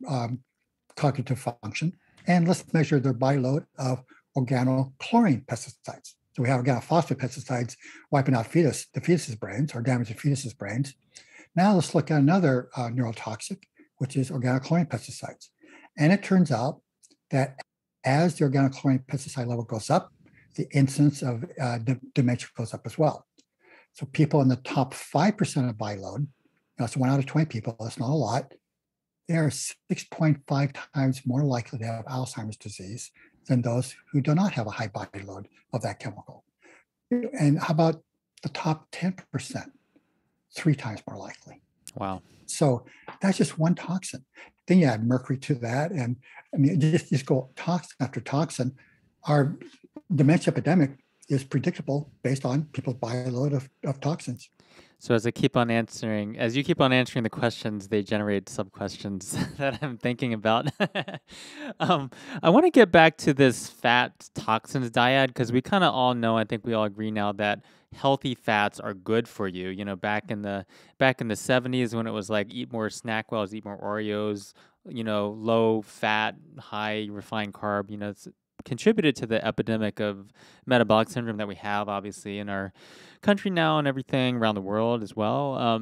Speaker 2: cognitive function, and let's measure their body load of organochlorine pesticides. So we have organophosphate pesticides wiping out the fetus's brains, or damaging fetus's brains. Now let's look at another neurotoxic, which is organochlorine pesticides. And it turns out that as the organochlorine pesticide level goes up, the incidence of dementia goes up as well. So people in the top 5% of body load, that's 1 out of 20 people, that's not a lot, they are 6.5 times more likely to have Alzheimer's disease than those who do not have a high body load of that chemical. And how about the top 10%? 3 times more likely.
Speaker 1: Wow.
Speaker 2: So that's just one toxin. Then you add mercury to that. And I mean, just go toxin after toxin. Our dementia epidemic is predictable based on people's body load of toxins.
Speaker 1: So as you keep on answering the questions, they generate sub questions that I'm thinking about. I want to get back to this fat toxins dyad because we kind of all know, I think we all agree now that healthy fats are good for you. You know, back in the 70s when it was like eat more SnackWells, eat more Oreos, you know, low fat, high refined carb, you know, it's contributed to the epidemic of metabolic syndrome that we have obviously in our country now and everything around the world as well.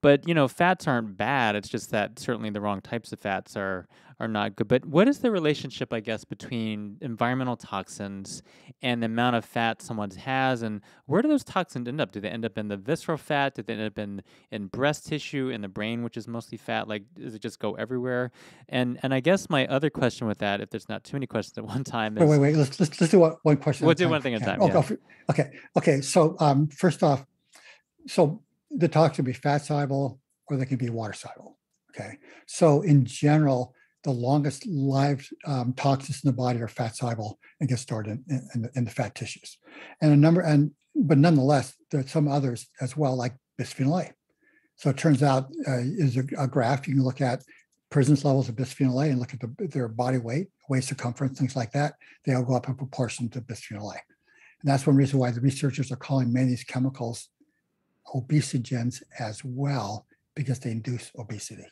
Speaker 1: But you know, fats aren't bad. It's just that certainly the wrong types of fats are not good. But what is the relationship, I guess, between environmental toxins and the amount of fat someone has, and where do those toxins end up? Do they end up in the visceral fat? Do they end up in breast tissue, in the brain, which is mostly fat? Like, does it just go everywhere? And I guess my other question with that, if there's not too many questions at one time, is
Speaker 2: wait. Let's do one question.
Speaker 1: We'll do one thing at a time.
Speaker 2: Okay. So first off, so the toxin can be fat soluble or they can be water soluble. Okay. So in general, the longest lived toxins in the body are fat soluble and get stored in the fat tissues. But nonetheless, there's some others as well, like bisphenol A. So it turns out is a graph you can look at prisoners' levels of bisphenol A and look at their body weight, waist circumference, things like that. They all go up in proportion to bisphenol A. And that's one reason why the researchers are calling many of these chemicals obesogens as well, because they induce obesity.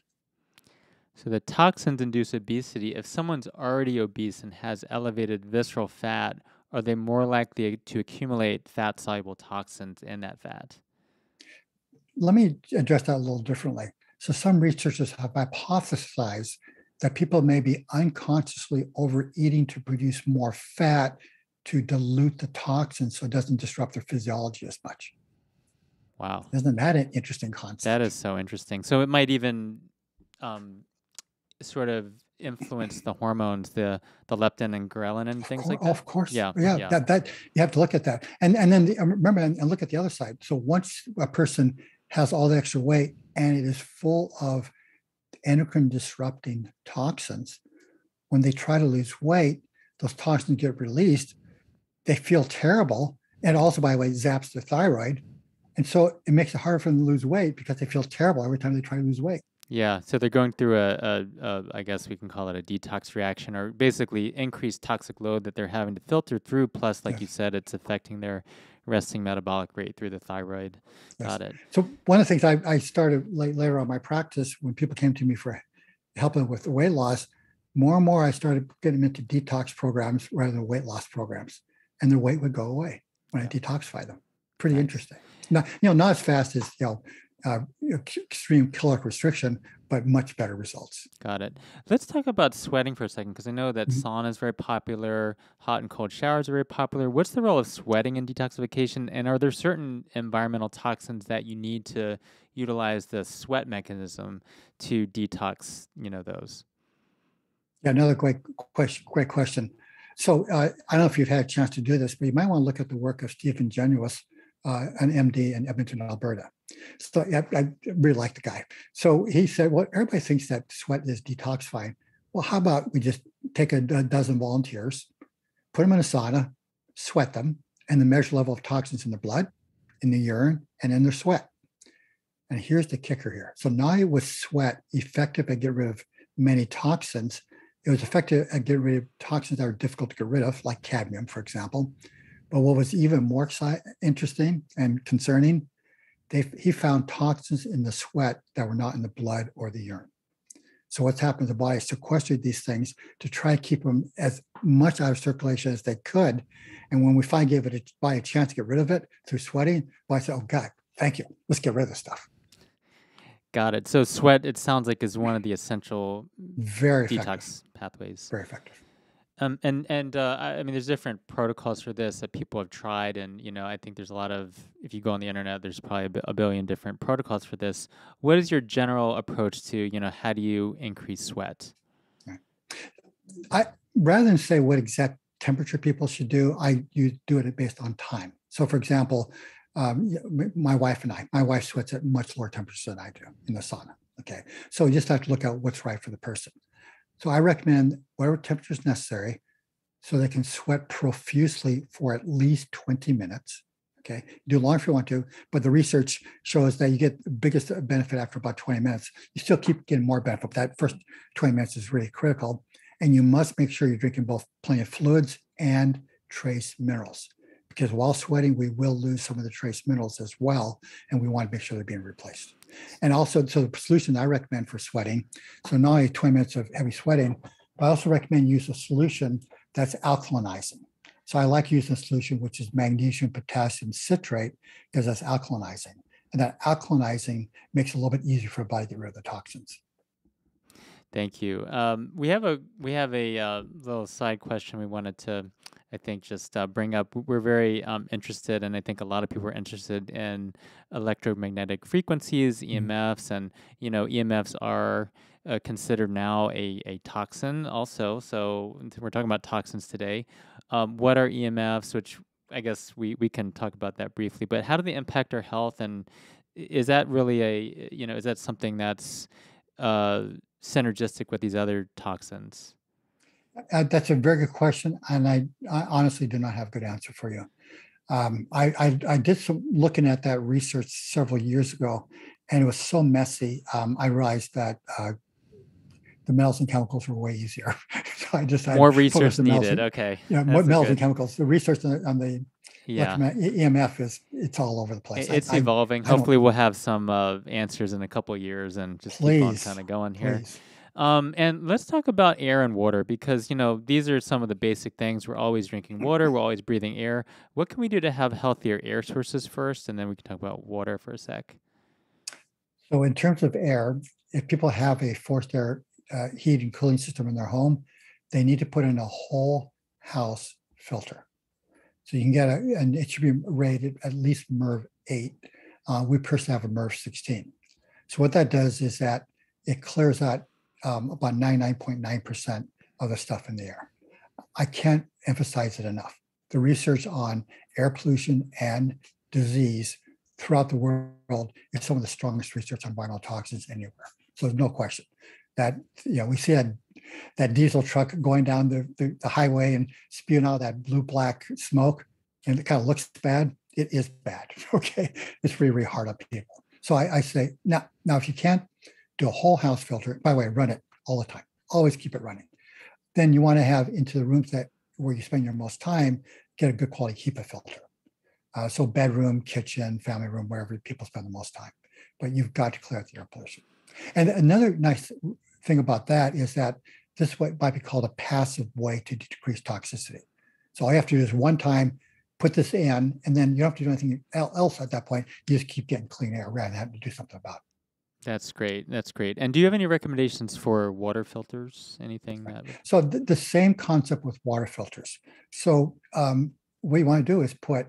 Speaker 1: So the toxins induce obesity. If someone's already obese and has elevated visceral fat, are they more likely to accumulate fat-soluble toxins in that fat?
Speaker 2: Let me address that a little differently. So some researchers have hypothesized that people may be unconsciously overeating to produce more fat to dilute the toxins so it doesn't disrupt their physiology as much.
Speaker 1: Wow.
Speaker 2: Isn't that an interesting concept?
Speaker 1: That is so interesting. So it might even sort of influence the hormones, the leptin and ghrelin and things like that?
Speaker 2: Of course.
Speaker 1: Yeah.
Speaker 2: That you have to look at that. And then remember, and look at the other side. So once a person has all the extra weight and it is full of endocrine disrupting toxins, when they try to lose weight, those toxins get released. They feel terrible. And also, by the way, zaps their thyroid. And so it makes it harder for them to lose weight because they feel terrible every time they try to lose weight.
Speaker 1: Yeah, so they're going through I guess we can call it a detox reaction, or basically increased toxic load that they're having to filter through. Plus, like you said, it's affecting their resting metabolic rate through the thyroid.
Speaker 2: Yes.
Speaker 1: Got it.
Speaker 2: So one of the things I started later on my practice, when people came to me for helping with the weight loss, more and more I started getting them into detox programs rather than weight loss programs, and their weight would go away when I detoxify them. Pretty interesting. Not as fast as extreme caloric restriction, but much better results.
Speaker 1: Got it. Let's talk about sweating for a second, because I know that sauna is very popular. Hot and cold showers are very popular. What's the role of sweating in detoxification? And are there certain environmental toxins that you need to utilize the sweat mechanism to detox, those?
Speaker 2: Yeah, another great question. So I don't know if you've had a chance to do this, but you might want to look at the work of Stephen Genuous, an MD in Edmonton, Alberta. So I really like the guy. So he said, well, everybody thinks that sweat is detoxifying. Well, how about we just take a dozen volunteers, put them in a sauna, sweat them, and then measure the level of toxins in their blood, in the urine, and in their sweat. And here's the kicker here. So not only was sweat effective at getting rid of many toxins, it was effective at getting rid of toxins that are difficult to get rid of, like cadmium, for example. But what was even more interesting and concerning, he found toxins in the sweat that were not in the blood or the urine. So what's happened, the body sequestered these things to try to keep them as much out of circulation as they could. And when we finally gave it a chance to get rid of it through sweating, the body said, oh God, thank you. Let's get rid of this stuff.
Speaker 1: Got it. So sweat, it sounds like, is one of the essential
Speaker 2: very
Speaker 1: detox
Speaker 2: effective
Speaker 1: pathways.
Speaker 2: Very effective.
Speaker 1: I mean, there's different protocols for this that people have tried, and I think there's a lot of. If you go on the internet, there's probably a billion different protocols for this. What is your general approach to, how do you increase sweat?
Speaker 2: Right. I rather than say what exact temperature people should do, you do it based on time. So, for example, my wife and my wife sweats at much lower temperatures than I do in the sauna. Okay, so you just have to look at what's right for the person. So I recommend whatever temperature is necessary so they can sweat profusely for at least 20 minutes. Okay, do longer if you want to, but the research shows that you get the biggest benefit after about 20 minutes. You still keep getting more benefit, but that first 20 minutes is really critical. And you must make sure you're drinking both plenty of fluids and trace minerals, because while sweating, we will lose some of the trace minerals as well, and we want to make sure they're being replaced. And also, so the solution I recommend for sweating, so not only 20 minutes of heavy sweating, but I also recommend use a solution that's alkalinizing. So I like using a solution which is magnesium potassium citrate, because that's alkalinizing. And that alkalinizing makes it a little bit easier for the body to get rid of the toxins.
Speaker 1: Thank you. We have a little side question we wanted to, I think, just bring up. We're very interested, and I think a lot of people are interested in electromagnetic frequencies, EMFs, and EMFs are considered now a toxin also. So we're talking about toxins today. What are EMFs? Which I guess we can talk about that briefly. But how do they impact our health? And is that really is that something that's uh, synergistic with these other toxins?
Speaker 2: That's a very good question, and I honestly do not have a good answer for you. I did some looking at that research several years ago, and it was so messy. I realized that the metals and chemicals were way easier. So I decided
Speaker 1: More
Speaker 2: to focus
Speaker 1: research
Speaker 2: on metals
Speaker 1: needed. Okay,
Speaker 2: what
Speaker 1: that's a
Speaker 2: metals and
Speaker 1: good.
Speaker 2: chemicals. The research on the
Speaker 1: Yeah,
Speaker 2: electromagnetic EMF it's all over the place.
Speaker 1: it's evolving.
Speaker 2: I don't
Speaker 1: Hopefully, we'll have some answers in a couple of years and just keep on kind
Speaker 2: please
Speaker 1: of going here.
Speaker 2: please.
Speaker 1: And let's talk about air and water because these are some of the basic things. We're always drinking water. We're always breathing air. What can we do to have healthier air sources first, and then we can talk about water for a sec.
Speaker 2: So in terms of air, if people have a forced air heat and cooling system in their home, they need to put in a whole house filter. So you can get and it should be rated at least MERV 8. We personally have a MERV 16. So what that does is that it clears out about 99.9% of the stuff in the air. I can't emphasize it enough. The research on air pollution and disease throughout the world is some of the strongest research on environmental toxins anywhere. So there's no question that we see that diesel truck going down the highway and spewing out that blue black smoke, and it kind of looks bad. It is bad. Okay, it's really really hard on people. So I say now if you can't do a whole house filter, by the way, run it all the time. Always keep it running. Then you want to have into the rooms where you spend your most time, get a good quality HEPA filter. So bedroom, kitchen, family room, wherever people spend the most time. But you've got to clear out the air pollution. And another nice thing about that is that this might be called a passive way to decrease toxicity. So all you have to do is one time put this in, and then you don't have to do anything else at that point. You just keep getting clean air rather than having to do something about it.
Speaker 1: That's great. That's great. And do you have any recommendations for water filters? Anything
Speaker 2: Right.
Speaker 1: that?
Speaker 2: So the same concept with water filters. So what you want to do is put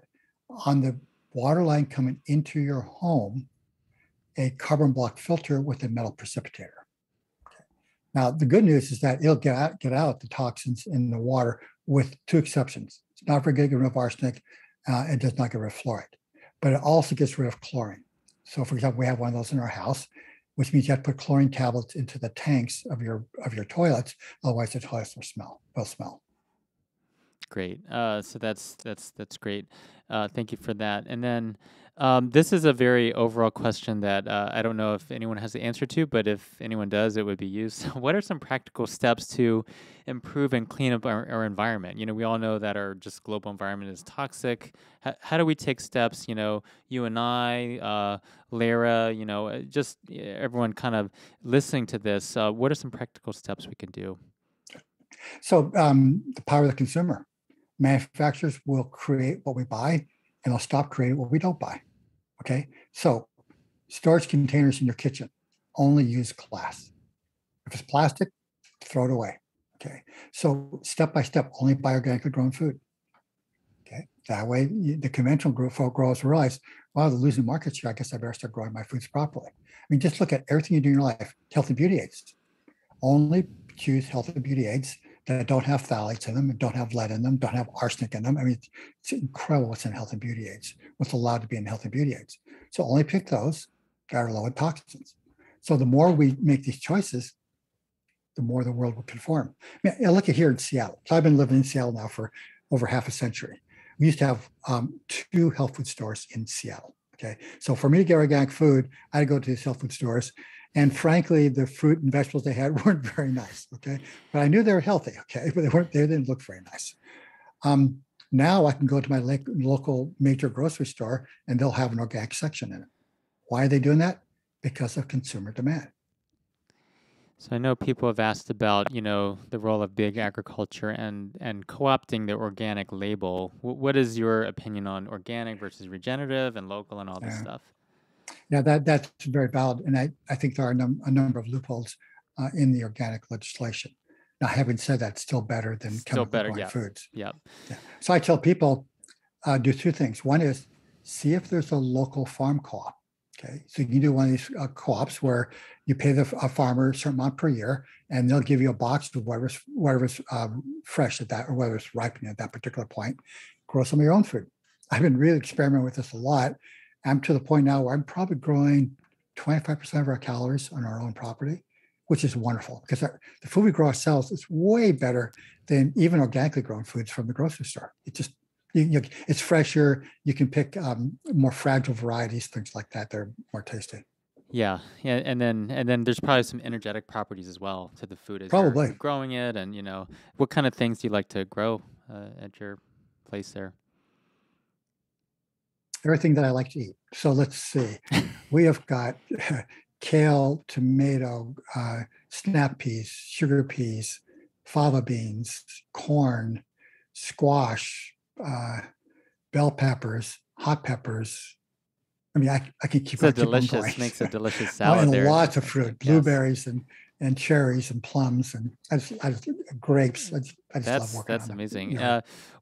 Speaker 2: on the water line coming into your home a carbon block filter with a metal precipitator. Okay. Now the good news is that it'll get out the toxins in the water with two exceptions. It's not very good to get rid of arsenic. It does not get rid of fluoride, but it also gets rid of chlorine. So for example, we have one of those in our house, which means you have to put chlorine tablets into the tanks of your toilets. Otherwise, the toilets will smell.
Speaker 1: Great. So that's great. Thank you for that. And then this is a very overall question that I don't know if anyone has the answer to, but if anyone does, it would be used. What are some practical steps to improve and clean up our environment? We all know that our just global environment is toxic. How do we take steps? You and I, Lara, just everyone kind of listening to this. What are some practical steps we can do?
Speaker 2: So the power of the consumer. Manufacturers will create what we buy, and they'll stop creating what we don't buy. Okay. So storage containers in your kitchen only use glass. If it's plastic, throw it away. Okay. So step by step, only buy organically grown food. Okay. That way, the conventional growers realize, wow, they're losing market share. I guess I better start growing my foods properly. I mean, just look at everything you do in your life. Health and beauty aids. Only choose health and beauty aids that don't have phthalates in them, and don't have lead in them, don't have arsenic in them. I mean, it's incredible what's in health and beauty aids, what's allowed to be in health and beauty aids. So only pick those that are low in toxins. So the more we make these choices, the more the world will conform. I mean, look at here in Seattle. So I've been living in Seattle now for over half a century. We used to have 2 health food stores in Seattle. Okay. So for me to get organic food, I had to go to these health food stores. And frankly, the fruit and vegetables they had weren't very nice. Okay. But I knew they were healthy. Okay. But they didn't look very nice. Now I can go to my local major grocery store and they'll have an organic section in it. Why are they doing that? Because of consumer demand.
Speaker 1: So I know people have asked about, the role of big agriculture and co-opting the organic label. What is your opinion on organic versus regenerative and local and all this
Speaker 2: Yeah.
Speaker 1: stuff?
Speaker 2: Yeah, that's very valid. And I think there are a number of loopholes in the organic legislation. Now, having said that, still better than
Speaker 1: Still
Speaker 2: chemically
Speaker 1: better,
Speaker 2: grown
Speaker 1: yeah.
Speaker 2: foods.
Speaker 1: Yep.
Speaker 2: Yeah. So I tell people, do 2 things. One is see if there's a local farm co-op. Okay. So you can do one of these co-ops where you pay a farmer a certain amount per year, and they'll give you a box of whatever's fresh at that, or whether it's ripening at that particular point. Grow some of your own food. I've been really experimenting with this a lot. I'm to the point now where I'm probably growing 25% of our calories on our own property, which is wonderful because the food we grow ourselves is way better than even organically grown foods from the grocery store. It just, it's fresher. You can pick more fragile varieties, things like that. They're more tasty.
Speaker 1: Yeah, yeah, and then there's probably some energetic properties as well to the food as you're
Speaker 2: Probably
Speaker 1: growing it, and what kind of things do you like to grow at your place there?
Speaker 2: everything that I like to eat. So let's see. We have got kale, tomato, snap peas, sugar peas, fava beans, corn, squash, bell peppers, hot peppers. I mean, I can keep on going.
Speaker 1: Makes a delicious salad
Speaker 2: And
Speaker 1: there.
Speaker 2: lots of fruit,
Speaker 1: Yes.
Speaker 2: blueberries and cherries and plums and grapes. I just love working on
Speaker 1: That's
Speaker 2: them.
Speaker 1: amazing.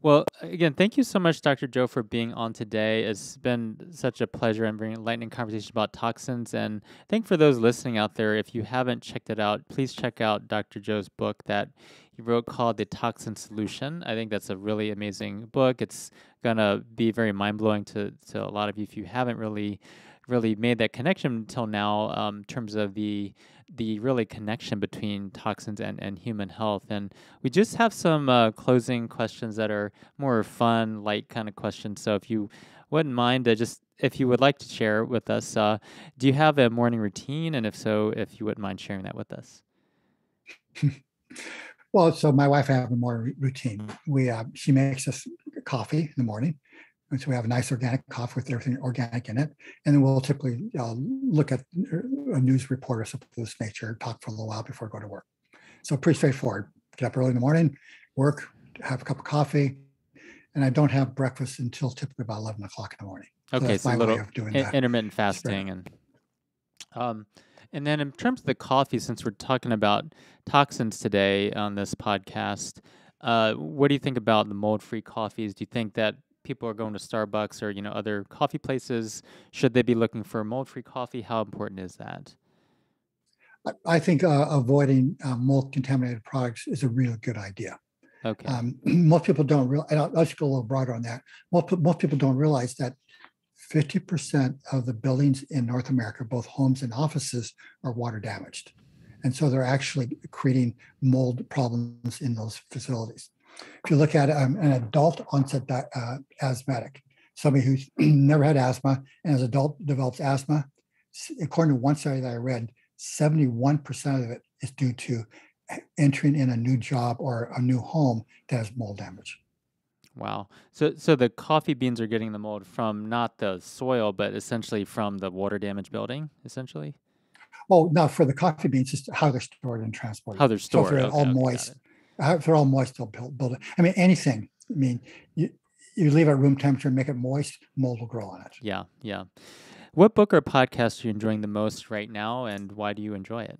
Speaker 1: Well, again, thank you so much, Dr. Joe, for being on today. It's been such a pleasure and very enlightening conversation about toxins. And I think for those listening out there, if you haven't checked it out, please check out Dr. Joe's book that he wrote called The Toxin Solution. I think that's a really amazing book. It's gonna be very mind blowing to a lot of you if you haven't really made that connection until now, in terms of the really connection between toxins and human health. And we just have some closing questions that are more fun, light kind of questions. So if you wouldn't mind, if you would like to share with us, do you have a morning routine? And if so, if you wouldn't mind sharing that with us.
Speaker 2: Well, so my wife and I have a morning routine. She makes us coffee in the morning. And so we have a nice organic coffee with everything organic in it. And then we'll typically look at a news report or something of this nature, talk for a little while before we go to work. So pretty straightforward. Get up early in the morning, work, have a cup of coffee, and I don't have breakfast until typically about 11 o'clock in the morning.
Speaker 1: Okay,
Speaker 2: so that's my way of doing that.
Speaker 1: Intermittent fasting. And then in terms of the coffee, since we're talking about toxins today on this podcast, what do you think about the mold-free coffees? Do you think that people are going to Starbucks or other coffee places? Should they be looking for mold-free coffee? How important is that?
Speaker 2: I think avoiding mold-contaminated products is a really good idea.
Speaker 1: Okay.
Speaker 2: Most people don't realize, and I'll just go a little broader on that. Most people don't realize that 50% of the buildings in North America, both homes and offices, are water damaged. And so they're actually creating mold problems in those facilities. If you look at an adult onset asthmatic, somebody who's never had asthma and as an adult develops asthma, according to one study that I read, 71% of it is due to entering in a new job or a new home that has mold damage.
Speaker 1: Wow. So the coffee beans are getting the mold from not the soil, but essentially from the water damaged building, essentially?
Speaker 2: Oh, no, for the coffee beans, just how they're stored and transported.
Speaker 1: How they're stored.
Speaker 2: So if they're all moist, if they're all moist, they'll build it. I mean, anything. I mean, you leave it at room temperature and make it moist, mold will grow on it.
Speaker 1: Yeah, yeah. What book or podcast are you enjoying the most right now, and why do you enjoy it?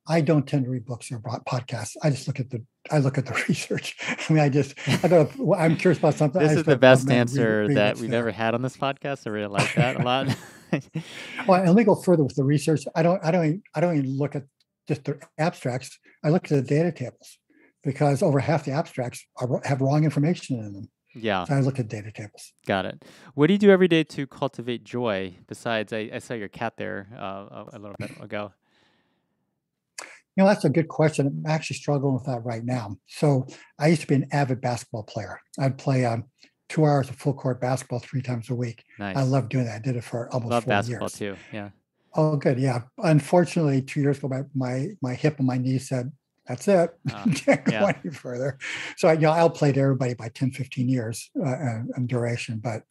Speaker 2: I don't tend to read books or podcasts. I just look at the research. I mean, I don't know, I'm curious about something.
Speaker 1: This
Speaker 2: I
Speaker 1: is
Speaker 2: just
Speaker 1: the
Speaker 2: go
Speaker 1: best
Speaker 2: PubMed and
Speaker 1: answer
Speaker 2: read
Speaker 1: that
Speaker 2: what's
Speaker 1: we've
Speaker 2: there.
Speaker 1: ever had on this podcast. I really like that a lot.
Speaker 2: Well, and let me go further with the research. I don't even look at just the abstracts. I look at the data tables because over half the abstracts have wrong information in them.
Speaker 1: Yeah,
Speaker 2: So I look at data tables.
Speaker 1: got it. What do you do every day to cultivate joy? Besides, I saw your cat there a little bit ago.
Speaker 2: That's a good question. I'm actually struggling with that right now. So I used to be an avid basketball player. I'd play 2 hours of full court basketball 3 times a week. I
Speaker 1: Nice.
Speaker 2: love doing that. I did it for almost
Speaker 1: Love
Speaker 2: 40
Speaker 1: basketball
Speaker 2: years.
Speaker 1: too. Yeah.
Speaker 2: Oh, good. Yeah. Unfortunately, 2 years ago, my hip and my knee said, that's it. Can't go
Speaker 1: Yeah.
Speaker 2: any further. So I outplayed everybody by 10, 15 years in duration. But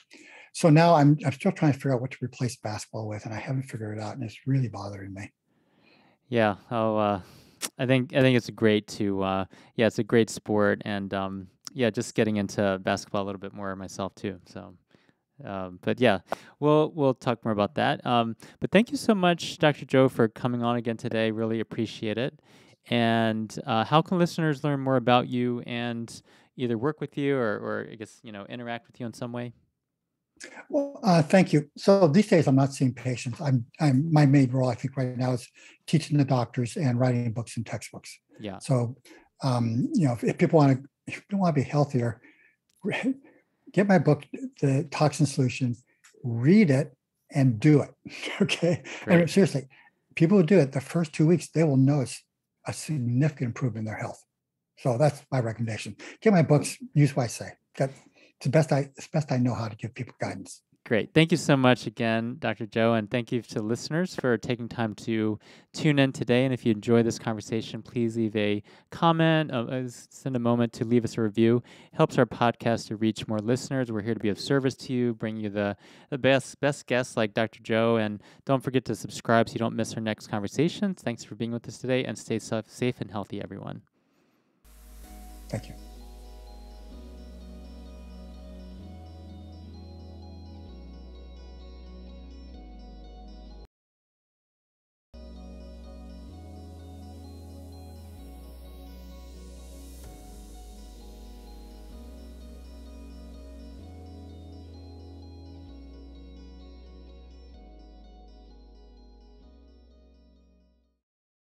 Speaker 2: so now I'm still trying to figure out what to replace basketball with, and I haven't figured it out, and it's really bothering me.
Speaker 1: Yeah. I think it's great to yeah, it's a great sport, and yeah, just getting into basketball a little bit more myself too. So but yeah, we'll talk more about that. But thank you so much, Dr. Joe, for coming on again today. Really appreciate it. And how can listeners learn more about you and either work with you or I guess interact with you in some way?
Speaker 2: Well, thank you. So these days I'm not seeing patients. My main role, I think, right now is teaching the doctors and writing books and textbooks.
Speaker 1: Yeah.
Speaker 2: So, if people want to be healthier, get my book, The Toxin Solution, read it and do it. Okay.
Speaker 1: Great.
Speaker 2: And seriously, people who do it the first 2 weeks, they will notice a significant improvement in their health. So that's my recommendation. Get my books, use what I say. It's the best I know how to give people guidance.
Speaker 1: Great. Thank you so much again, Dr. Joe, and thank you to listeners for taking time to tune in today. And if you enjoyed this conversation, please leave a comment, send a moment to leave us a review. It helps our podcast to reach more listeners. We're here to be of service to you, bring you the best guests like Dr. Joe. And don't forget to subscribe so you don't miss our next conversations. Thanks for being with us today, and stay safe and healthy, everyone.
Speaker 2: Thank you.